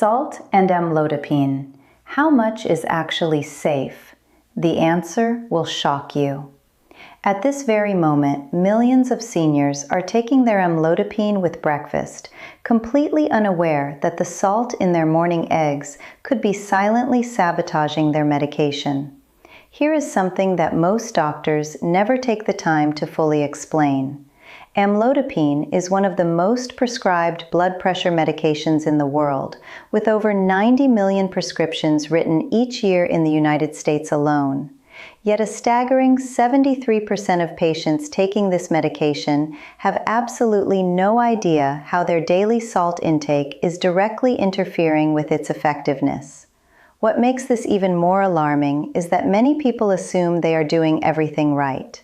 Salt and amlodipine. How much is actually safe? The answer will shock you. At this very moment, millions of seniors are taking their amlodipine with breakfast, completely unaware that the salt in their morning eggs could be silently sabotaging their medication. Here is something that most doctors never take the time to fully explain. Amlodipine is one of the most prescribed blood pressure medications in the world, with over 90 million prescriptions written each year in the United States alone. Yet a staggering 73% of patients taking this medication have absolutely no idea how their daily salt intake is directly interfering with its effectiveness. What makes this even more alarming is that many people assume they are doing everything right.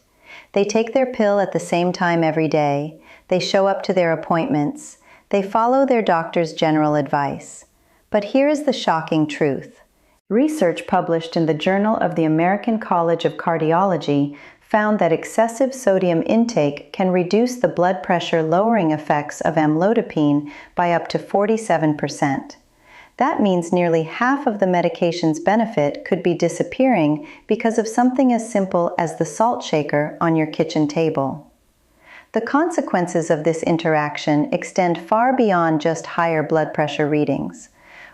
They take their pill at the same time every day, they show up to their appointments, they follow their doctor's general advice. But here is the shocking truth. Research published in the Journal of the American College of Cardiology found that excessive sodium intake can reduce the blood pressure lowering effects of amlodipine by up to 47%. That means nearly half of the medication's benefit could be disappearing because of something as simple as the salt shaker on your kitchen table. The consequences of this interaction extend far beyond just higher blood pressure readings.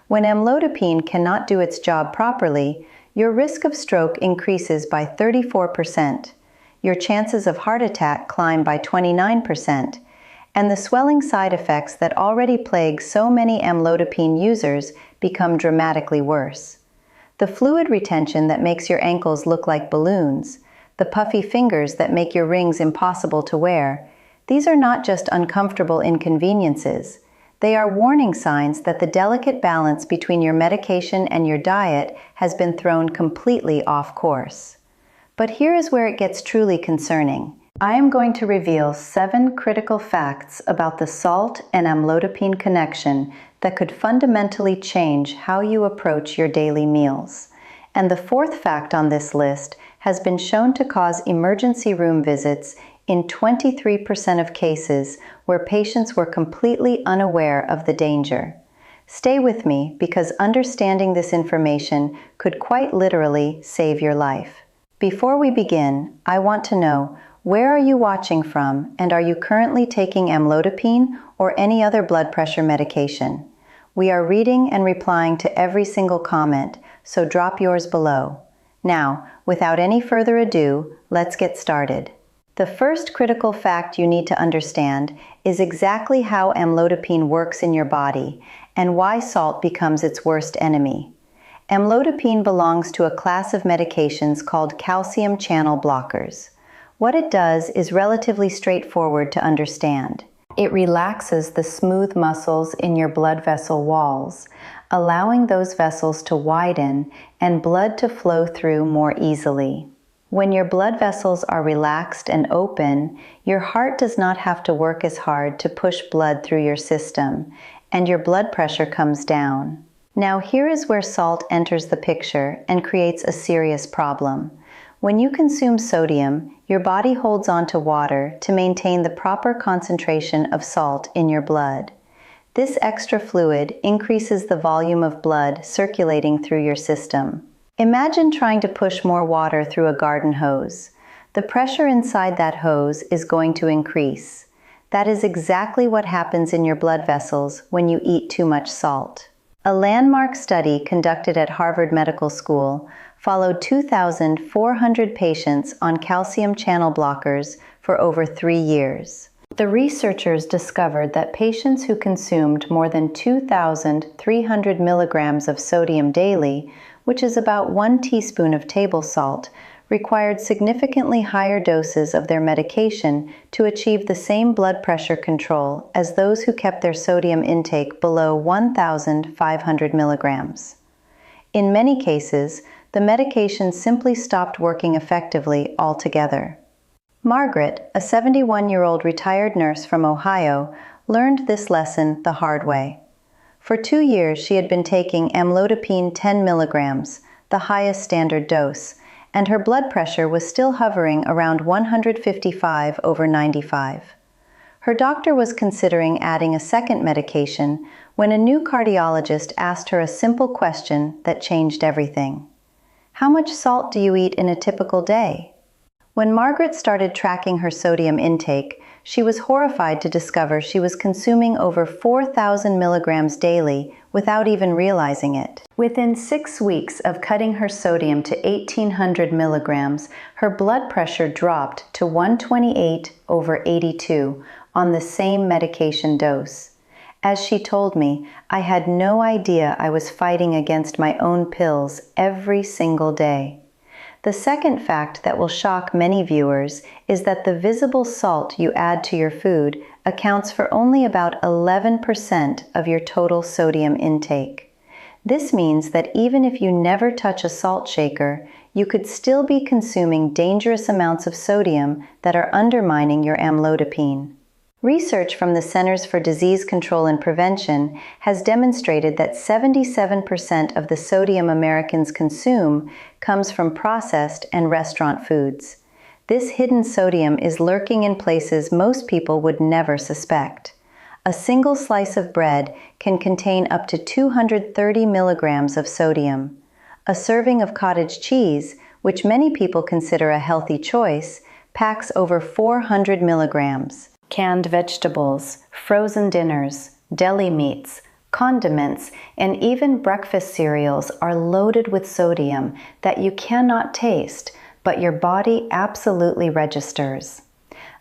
When amlodipine cannot do its job properly, your risk of stroke increases by 34%, your chances of heart attack climb by 29%, and the swelling side effects that already plague so many amlodipine users become dramatically worse. The fluid retention that makes your ankles look like balloons, the puffy fingers that make your rings impossible to wear, these are not just uncomfortable inconveniences. They are warning signs that the delicate balance between your medication and your diet has been thrown completely off course. But here is where it gets truly concerning. I am going to reveal 7 critical facts about the salt and amlodipine connection that could fundamentally change how you approach your daily meals. And the 4th fact on this list has been shown to cause emergency room visits in 23% of cases where patients were completely unaware of the danger. Stay with me because understanding this information could quite literally save your life. Before we begin, I want to know, where are you watching from, and are you currently taking amlodipine or any other blood pressure medication? We are reading and replying to every single comment, so drop yours below. Now, without any further ado, let's get started. The first critical fact you need to understand is exactly how amlodipine works in your body and why salt becomes its worst enemy. Amlodipine belongs to a class of medications called calcium channel blockers. What it does is relatively straightforward to understand. It relaxes the smooth muscles in your blood vessel walls, allowing those vessels to widen and blood to flow through more easily. When your blood vessels are relaxed and open, your heart does not have to work as hard to push blood through your system, and your blood pressure comes down. Now here is where salt enters the picture and creates a serious problem. When you consume sodium, your body holds on to water to maintain the proper concentration of salt in your blood. This extra fluid increases the volume of blood circulating through your system. Imagine trying to push more water through a garden hose. The pressure inside that hose is going to increase. That is exactly what happens in your blood vessels when you eat too much salt. A landmark study conducted at Harvard Medical School followed 2,400 patients on calcium channel blockers for over 3 years. The researchers discovered that patients who consumed more than 2,300 milligrams of sodium daily, which is about 1 teaspoon of table salt, required significantly higher doses of their medication to achieve the same blood pressure control as those who kept their sodium intake below 1,500 milligrams. In many cases, the medication simply stopped working effectively altogether. Margaret, a 71-year-old retired nurse from Ohio, learned this lesson the hard way. For 2 years, she had been taking amlodipine 10 milligrams, the highest standard dose, and her blood pressure was still hovering around 155/95. Her doctor was considering adding a second medication when a new cardiologist asked her a simple question that changed everything. How much salt do you eat in a typical day? When Margaret started tracking her sodium intake, she was horrified to discover she was consuming over 4,000 milligrams daily without even realizing it. Within 6 weeks of cutting her sodium to 1,800 milligrams, her blood pressure dropped to 128/82 on the same medication dose. As she told me, I had no idea I was fighting against my own pills every single day. The second fact that will shock many viewers is that the visible salt you add to your food accounts for only about 11% of your total sodium intake. This means that even if you never touch a salt shaker, you could still be consuming dangerous amounts of sodium that are undermining your amlodipine. Research from the Centers for Disease Control and Prevention has demonstrated that 77% of the sodium Americans consume comes from processed and restaurant foods. This hidden sodium is lurking in places most people would never suspect. A single slice of bread can contain up to 230 milligrams of sodium. A serving of cottage cheese, which many people consider a healthy choice, packs over 400 milligrams. Canned vegetables, frozen dinners, deli meats, condiments, and even breakfast cereals are loaded with sodium that you cannot taste, but your body absolutely registers.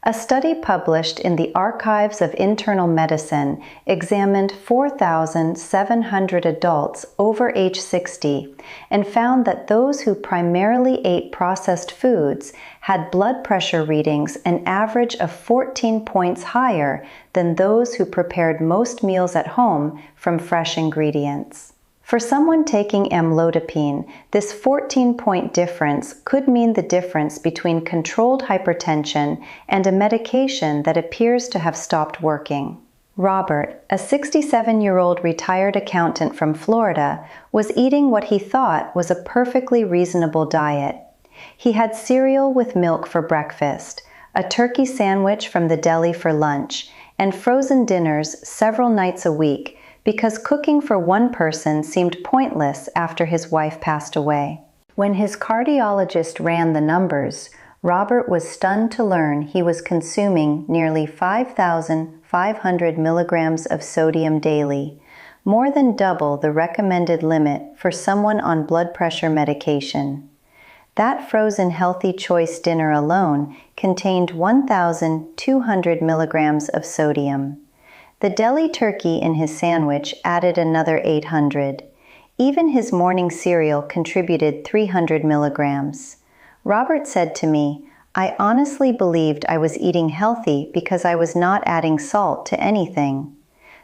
A study published in the Archives of Internal Medicine examined 4,700 adults over age 60 and found that those who primarily ate processed foods had blood pressure readings an average of 14 points higher than those who prepared most meals at home from fresh ingredients. For someone taking amlodipine, this 14-point difference could mean the difference between controlled hypertension and a medication that appears to have stopped working. Robert, a 67-year-old retired accountant from Florida, was eating what he thought was a perfectly reasonable diet. He had cereal with milk for breakfast, a turkey sandwich from the deli for lunch, and frozen dinners several nights a week, because cooking for one person seemed pointless after his wife passed away. When his cardiologist ran the numbers, Robert was stunned to learn he was consuming nearly 5,500 milligrams of sodium daily, more than double the recommended limit for someone on blood pressure medication. That frozen healthy choice dinner alone contained 1,200 milligrams of sodium. The deli turkey in his sandwich added another 800. Even his morning cereal contributed 300 milligrams. Robert said to me, "I honestly believed I was eating healthy because I was not adding salt to anything."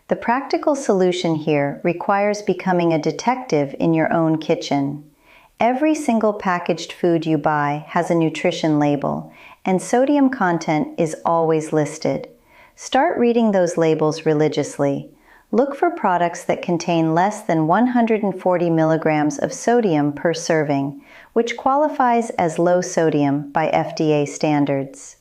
The practical solution here requires becoming a detective in your own kitchen. Every single packaged food you buy has a nutrition label, and sodium content is always listed. Start reading those labels religiously. Look for products that contain less than 140 milligrams of sodium per serving, which qualifies as low sodium by FDA standards.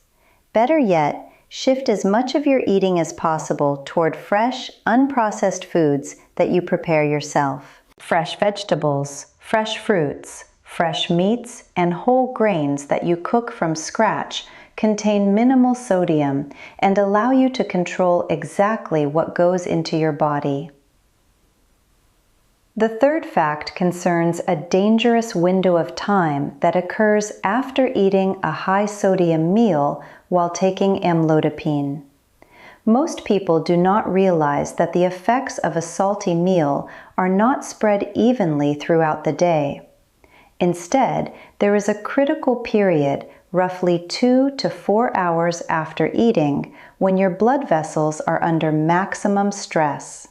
Better yet, shift as much of your eating as possible toward fresh, unprocessed foods that you prepare yourself. Fresh vegetables, fresh fruits, fresh meats, and whole grains that you cook from scratch contain minimal sodium and allow you to control exactly what goes into your body. The third fact concerns a dangerous window of time that occurs after eating a high-sodium meal while taking amlodipine. Most people do not realize that the effects of a salty meal are not spread evenly throughout the day. Instead, there is a critical period, roughly 2 to 4 hours after eating, when your blood vessels are under maximum stress.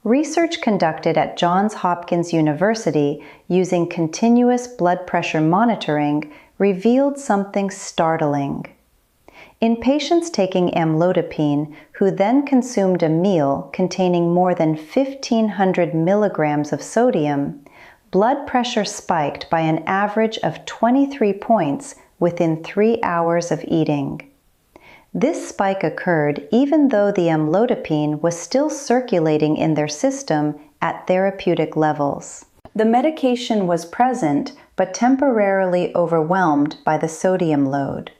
Research conducted at Johns Hopkins University using continuous blood pressure monitoring revealed something startling. In patients taking amlodipine who then consumed a meal containing more than 1,500 milligrams of sodium, blood pressure spiked by an average of 23 points within 3 hours of eating. This spike occurred even though the amlodipine was still circulating in their system at therapeutic levels. The medication was present, but temporarily overwhelmed by the sodium load.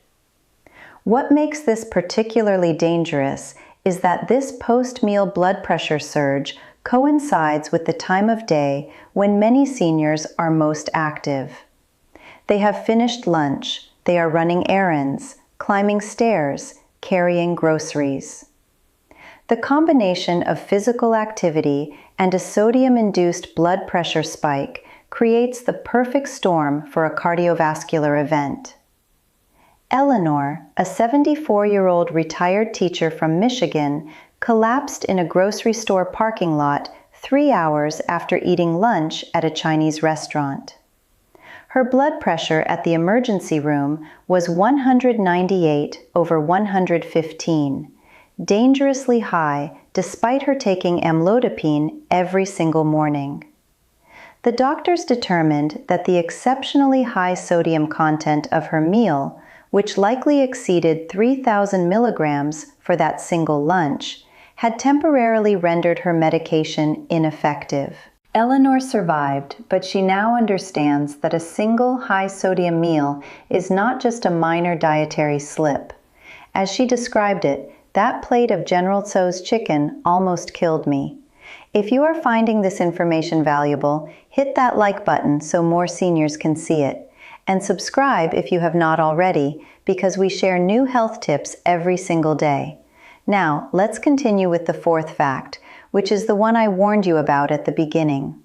What makes this particularly dangerous is that this post-meal blood pressure surge coincides with the time of day when many seniors are most active. They have finished lunch, they are running errands, climbing stairs, carrying groceries. The combination of physical activity and a sodium-induced blood pressure spike creates the perfect storm for a cardiovascular event. Eleanor, a 74-year-old retired teacher from Michigan, collapsed in a grocery store parking lot 3 hours after eating lunch at a Chinese restaurant. Her blood pressure at the emergency room was 198/115, dangerously high despite her taking amlodipine every single morning. The doctors determined that the exceptionally high sodium content of her meal, which likely exceeded 3,000 milligrams for that single lunch, had temporarily rendered her medication ineffective. Eleanor survived, but she now understands that a single high-sodium meal is not just a minor dietary slip. As she described it, that plate of General Tso's chicken almost killed me. If you are finding this information valuable, hit that like button so more seniors can see it. And subscribe if you have not already, because we share new health tips every single day. Now, let's continue with the fourth fact, which is the one I warned you about at the beginning.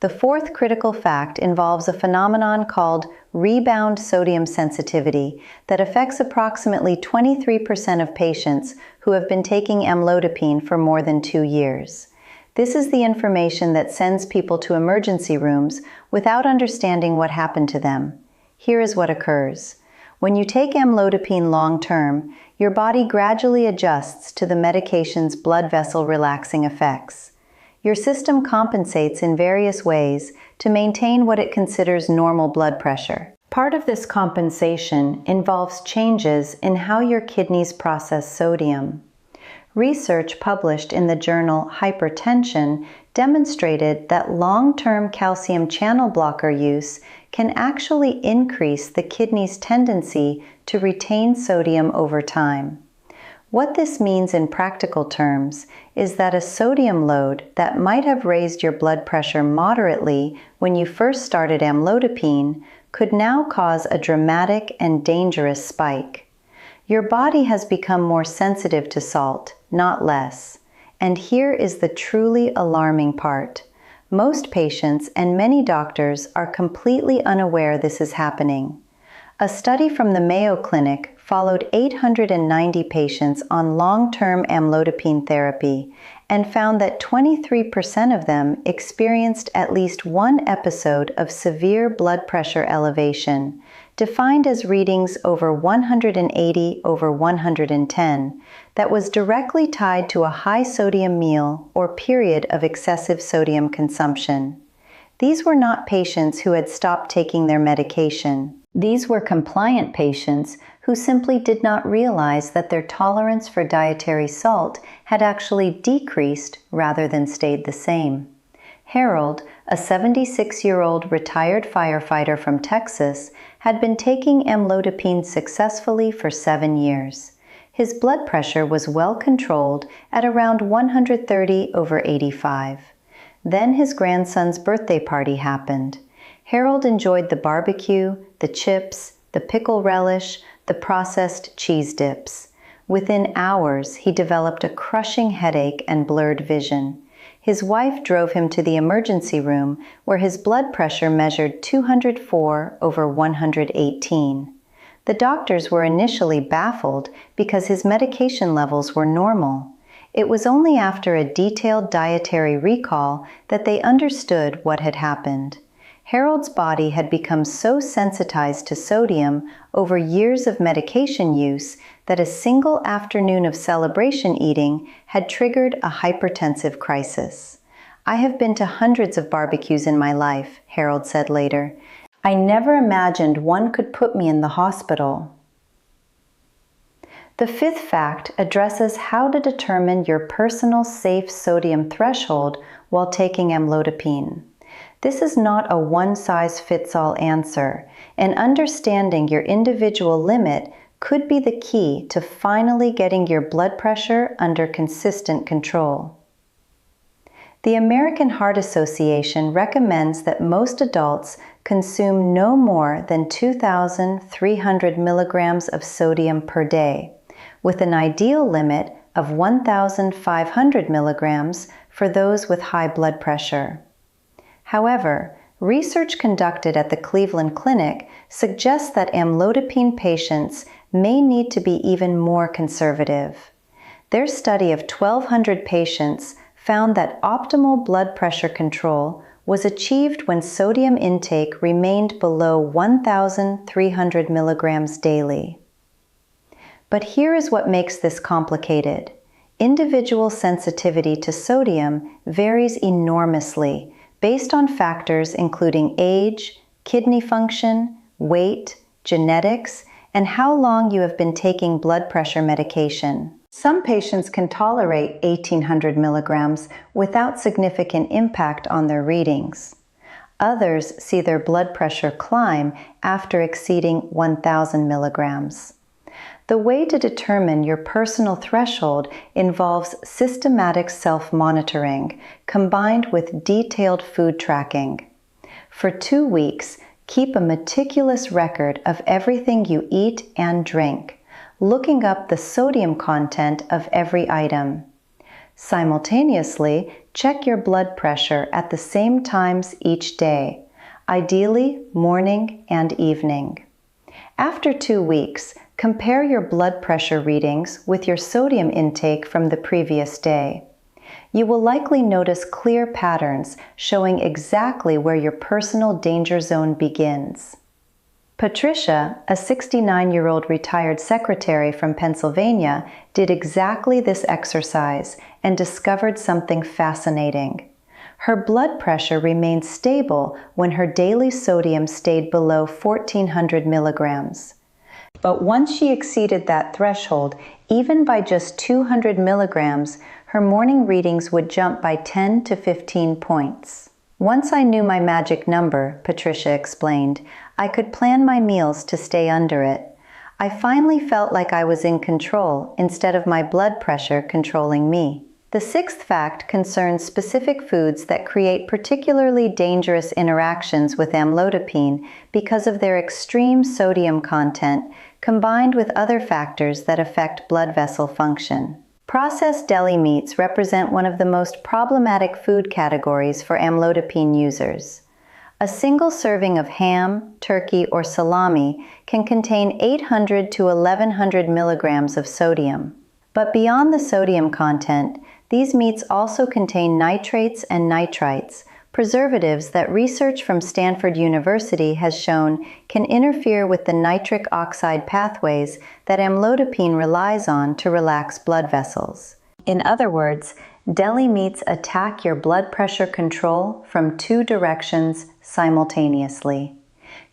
The fourth critical fact involves a phenomenon called rebound sodium sensitivity that affects approximately 23% of patients who have been taking amlodipine for more than 2 years. This is the information that sends people to emergency rooms without understanding what happened to them. Here is what occurs. When you take amlodipine long-term, your body gradually adjusts to the medication's blood vessel relaxing effects. Your system compensates in various ways to maintain what it considers normal blood pressure. Part of this compensation involves changes in how your kidneys process sodium. Research published in the journal Hypertension demonstrated that long-term calcium channel blocker use can actually increase the kidney's tendency to retain sodium over time. What this means in practical terms is that a sodium load that might have raised your blood pressure moderately when you first started amlodipine could now cause a dramatic and dangerous spike. Your body has become more sensitive to salt, not less. And here is the truly alarming part. Most patients and many doctors are completely unaware this is happening. A study from the Mayo Clinic followed 890 patients on long-term amlodipine therapy and found that 23% of them experienced at least one episode of severe blood pressure elevation, defined as readings over 180/110, that was directly tied to a high sodium meal or period of excessive sodium consumption. These were not patients who had stopped taking their medication. These were compliant patients who simply did not realize that their tolerance for dietary salt had actually decreased rather than stayed the same. Harold, a 76-year-old retired firefighter from Texas, had been taking amlodipine successfully for 7 years. His blood pressure was well controlled at around 130/85. Then his grandson's birthday party happened. Harold enjoyed the barbecue, the chips, the pickle relish, the processed cheese dips. Within hours, he developed a crushing headache and blurred vision. His wife drove him to the emergency room, where his blood pressure measured 204/118. The doctors were initially baffled because his medication levels were normal. It was only after a detailed dietary recall that they understood what had happened. Harold's body had become so sensitized to sodium over years of medication use that a single afternoon of celebration eating had triggered a hypertensive crisis. "I have been to hundreds of barbecues in my life," Harold said later. "I never imagined one could put me in the hospital." The fifth fact addresses how to determine your personal safe sodium threshold while taking amlodipine. This is not a one-size-fits-all answer, and understanding your individual limit could be the key to finally getting your blood pressure under consistent control. The American Heart Association recommends that most adults consume no more than 2,300 milligrams of sodium per day, with an ideal limit of 1,500 milligrams for those with high blood pressure. However, research conducted at the Cleveland Clinic suggests that amlodipine patients may need to be even more conservative. Their study of 1,200 patients found that optimal blood pressure control was achieved when sodium intake remained below 1,300 milligrams daily. But here is what makes this complicated. Individual sensitivity to sodium varies enormously based on factors including age, kidney function, weight, genetics, and how long you have been taking blood pressure medication. Some patients can tolerate 1,800 milligrams without significant impact on their readings. Others see their blood pressure climb after exceeding 1,000 milligrams. The way to determine your personal threshold involves systematic self-monitoring combined with detailed food tracking. For 2 weeks, keep a meticulous record of everything you eat and drink, looking up the sodium content of every item. Simultaneously, check your blood pressure at the same times each day, ideally morning and evening. After 2 weeks, compare your blood pressure readings with your sodium intake from the previous day. You will likely notice clear patterns showing exactly where your personal danger zone begins. Patricia, a 69-year-old retired secretary from Pennsylvania, did exactly this exercise and discovered something fascinating. Her blood pressure remained stable when her daily sodium stayed below 1,400 milligrams. But once she exceeded that threshold, even by just 200 milligrams, her morning readings would jump by 10 to 15 points. Once I knew my magic number, Patricia explained, I could plan my meals to stay under it. I finally felt like I was in control instead of my blood pressure controlling me. The sixth fact concerns specific foods that create particularly dangerous interactions with amlodipine because of their extreme sodium content combined with other factors that affect blood vessel function. Processed deli meats represent one of the most problematic food categories for amlodipine users. A single serving of ham, turkey, or salami can contain 800 to 1,100 milligrams of sodium. But beyond the sodium content, these meats also contain nitrates and nitrites, preservatives that research from Stanford University has shown can interfere with the nitric oxide pathways that amlodipine relies on to relax blood vessels. In other words, deli meats attack your blood pressure control from 2 directions simultaneously.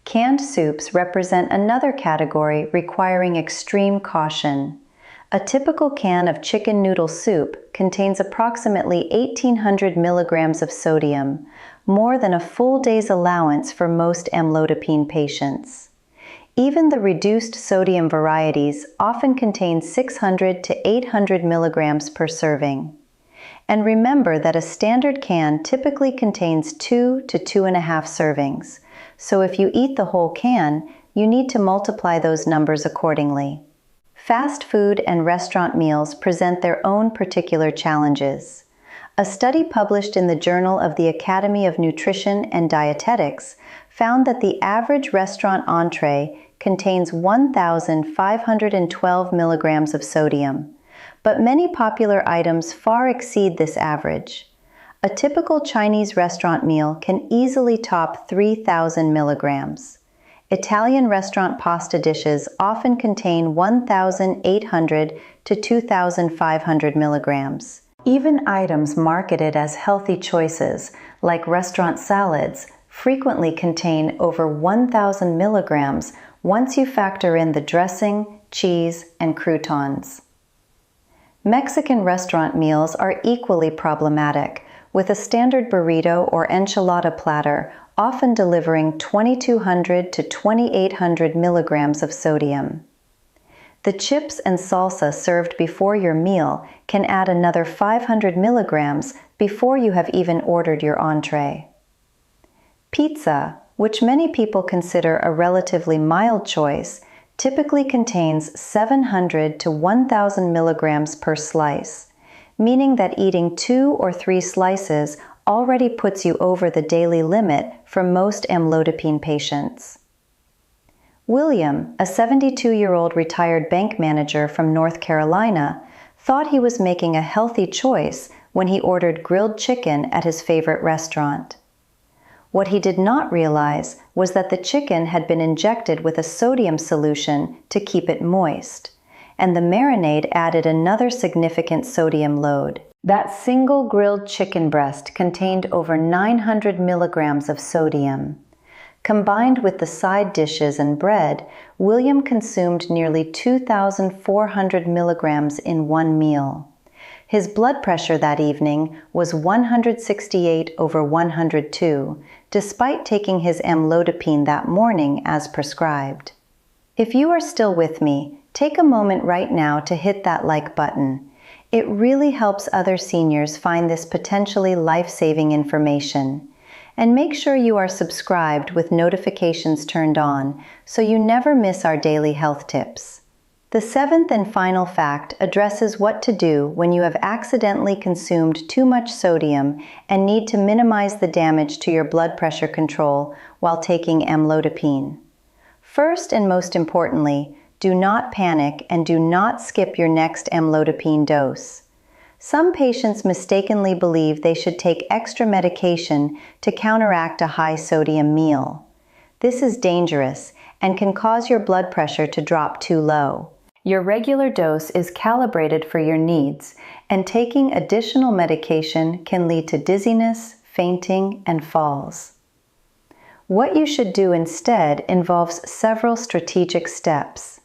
Canned soups represent another category requiring extreme caution. A typical can of chicken noodle soup contains approximately 1,800 milligrams of sodium, more than a full day's allowance for most amlodipine patients. Even the reduced sodium varieties often contain 600 to 800 milligrams per serving. And remember that a standard can typically contains 2 to 2.5 servings, so if you eat the whole can, you need to multiply those numbers accordingly. Fast food and restaurant meals present their own particular challenges. A study published in the Journal of the Academy of Nutrition and Dietetics found that the average restaurant entree contains 1,512 milligrams of sodium, but many popular items far exceed this average. A typical Chinese restaurant meal can easily top 3,000 milligrams. Italian restaurant pasta dishes often contain 1,800 to 2,500 milligrams. Even items marketed as healthy choices, like restaurant salads, frequently contain over 1,000 milligrams once you factor in the dressing, cheese, and croutons. Mexican restaurant meals are equally problematic, with a standard burrito or enchilada platter often delivering 2,200 to 2,800 milligrams of sodium. The chips and salsa served before your meal can add another 500 milligrams before you have even ordered your entree. Pizza, which many people consider a relatively mild choice, typically contains 700 to 1,000 milligrams per slice, meaning that eating 2 or 3 slices already puts you over the daily limit for most amlodipine patients. William, a 72-year-old retired bank manager from North Carolina, thought he was making a healthy choice when he ordered grilled chicken at his favorite restaurant. What he did not realize was that the chicken had been injected with a sodium solution to keep it moist, and the marinade added another significant sodium load. That single grilled chicken breast contained over 900 milligrams of sodium. Combined with the side dishes and bread, William consumed nearly 2,400 milligrams in one meal. His blood pressure that evening was 168 over 102, despite taking his amlodipine that morning as prescribed. If you are still with me, take a moment right now to hit that like button. It really helps other seniors find this potentially life-saving information. And make sure you are subscribed with notifications turned on so you never miss our daily health tips. The 7th and final fact addresses what to do when you have accidentally consumed too much sodium and need to minimize the damage to your blood pressure control while taking amlodipine. First and most importantly, do not panic and do not skip your next amlodipine dose. Some patients mistakenly believe they should take extra medication to counteract a high sodium meal. This is dangerous and can cause your blood pressure to drop too low. Your regular dose is calibrated for your needs, and taking additional medication can lead to dizziness, fainting, and falls. What you should do instead involves several strategic steps.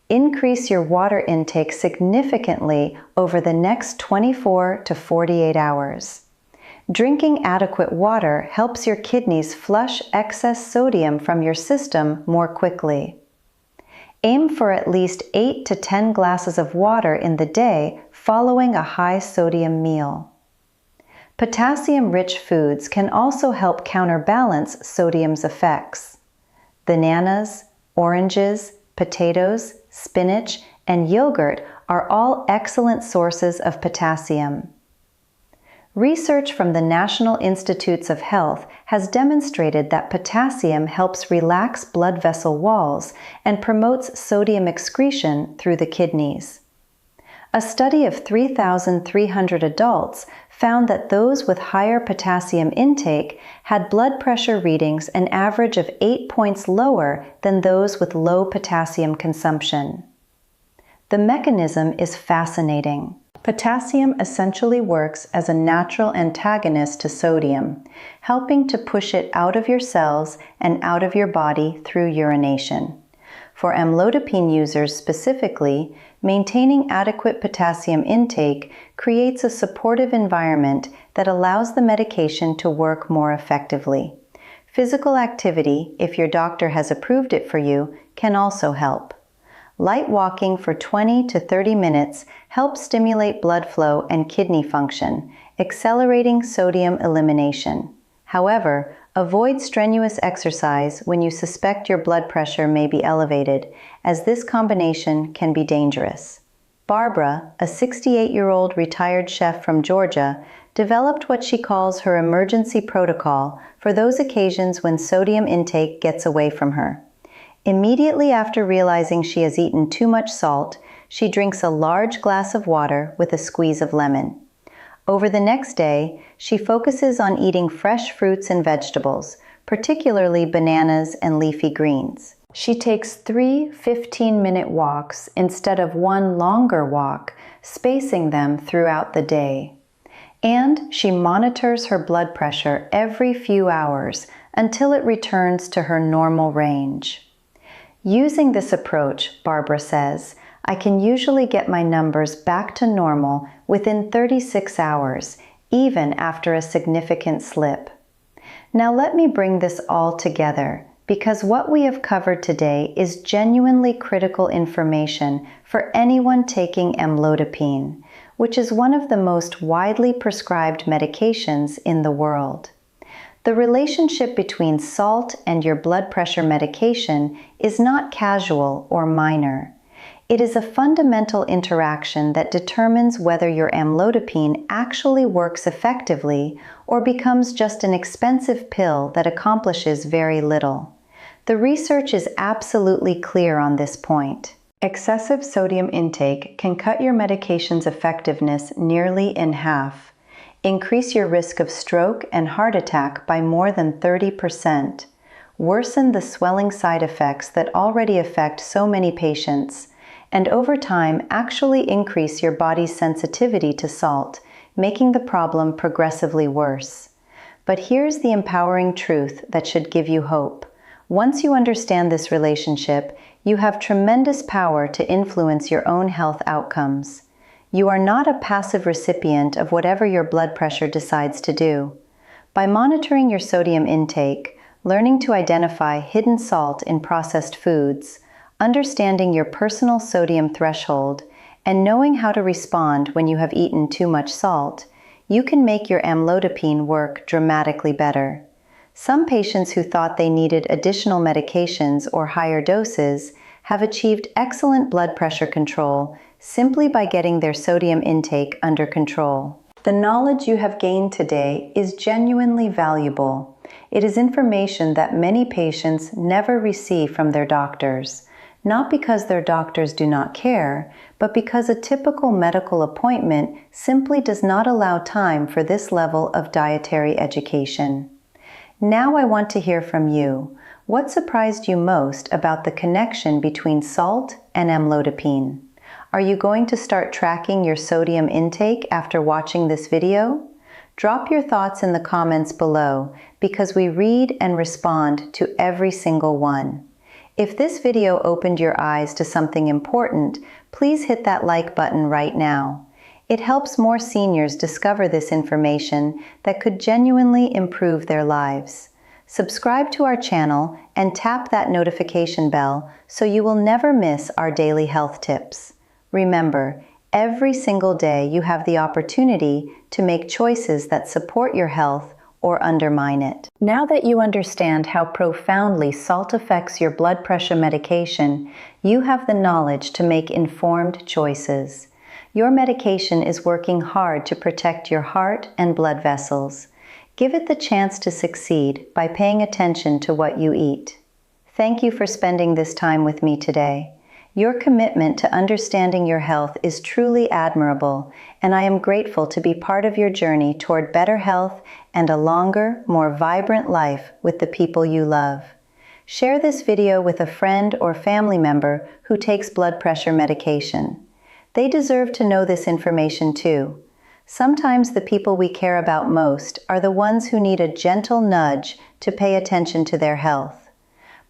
Increase your water intake significantly over the next 24 to 48 hours. Drinking adequate water helps your kidneys flush excess sodium from your system more quickly. Aim for at least 8 to 10 glasses of water in the day following a high sodium meal. Potassium-rich foods can also help counterbalance sodium's effects. Bananas, oranges, potatoes, spinach, and yogurt are all excellent sources of potassium. Research from the National Institutes of Health has demonstrated that potassium helps relax blood vessel walls and promotes sodium excretion through the kidneys. A study of 3,300 adults found that those with higher potassium intake had blood pressure readings an average of 8 points lower than those with low potassium consumption. The mechanism is fascinating. Potassium essentially works as a natural antagonist to sodium, helping to push it out of your cells and out of your body through urination. For amlodipine users specifically, maintaining adequate potassium intake creates a supportive environment that allows the medication to work more effectively. Physical activity, if your doctor has approved it for you, can also help. Light walking for 20 to 30 minutes helps stimulate blood flow and kidney function, accelerating sodium elimination. However, avoid strenuous exercise when you suspect your blood pressure may be elevated, as this combination can be dangerous. Barbara, a 68-year-old retired chef from Georgia, developed what she calls her emergency protocol for those occasions when sodium intake gets away from her. Immediately after realizing she has eaten too much salt, she drinks a large glass of water with a squeeze of lemon. Over the next day, she focuses on eating fresh fruits and vegetables, particularly bananas and leafy greens. She takes 3 15-minute walks instead of one longer walk, spacing them throughout the day. And she monitors her blood pressure every few hours until it returns to her normal range. Using this approach, Barbara says, I can usually get my numbers back to normal within 36 hours, even after a significant slip. Now let me bring this all together, because what we have covered today is genuinely critical information for anyone taking amlodipine, which is one of the most widely prescribed medications in the world. The relationship between salt and your blood pressure medication is not casual or minor. It is a fundamental interaction that determines whether your amlodipine actually works effectively or becomes just an expensive pill that accomplishes very little. The research is absolutely clear on this point. Excessive sodium intake can cut your medication's effectiveness nearly in half, increase your risk of stroke and heart attack by more than 30%, worsen the swelling side effects that already affect so many patients, and over time actually increase your body's sensitivity to salt, making the problem progressively worse. But here's the empowering truth that should give you hope. Once you understand this relationship, you have tremendous power to influence your own health outcomes. You are not a passive recipient of whatever your blood pressure decides to do. By monitoring your sodium intake, learning to identify hidden salt in processed foods, understanding your personal sodium threshold, and knowing how to respond when you have eaten too much salt, you can make your amlodipine work dramatically better. Some patients who thought they needed additional medications or higher doses have achieved excellent blood pressure control simply by getting their sodium intake under control. The knowledge you have gained today is genuinely valuable. It is information that many patients never receive from their doctors, not because their doctors do not care, but because a typical medical appointment simply does not allow time for this level of dietary education. Now I want to hear from you. What surprised you most about the connection between salt and amlodipine? Are you going to start tracking your sodium intake after watching this video? Drop your thoughts in the comments below because we read and respond to every single one. If this video opened your eyes to something important, please hit that like button right now. It helps more seniors discover this information that could genuinely improve their lives. Subscribe to our channel and tap that notification bell so you will never miss our daily health tips. Remember, every single day you have the opportunity to make choices that support your health or undermine it. Now that you understand how profoundly salt affects your blood pressure medication, you have the knowledge to make informed choices. Your medication is working hard to protect your heart and blood vessels. Give it the chance to succeed by paying attention to what you eat. Thank you for spending this time with me today. Your commitment to understanding your health is truly admirable, and I am grateful to be part of your journey toward better health and a longer, more vibrant life with the people you love. Share this video with a friend or family member who takes blood pressure medication. They deserve to know this information too. Sometimes the people we care about most are the ones who need a gentle nudge to pay attention to their health.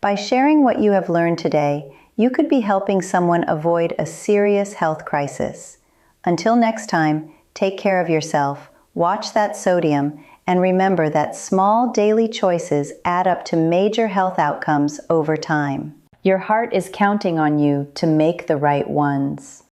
By sharing what you have learned today, you could be helping someone avoid a serious health crisis. Until next time, take care of yourself, watch that sodium, and remember that small daily choices add up to major health outcomes over time. Your heart is counting on you to make the right ones.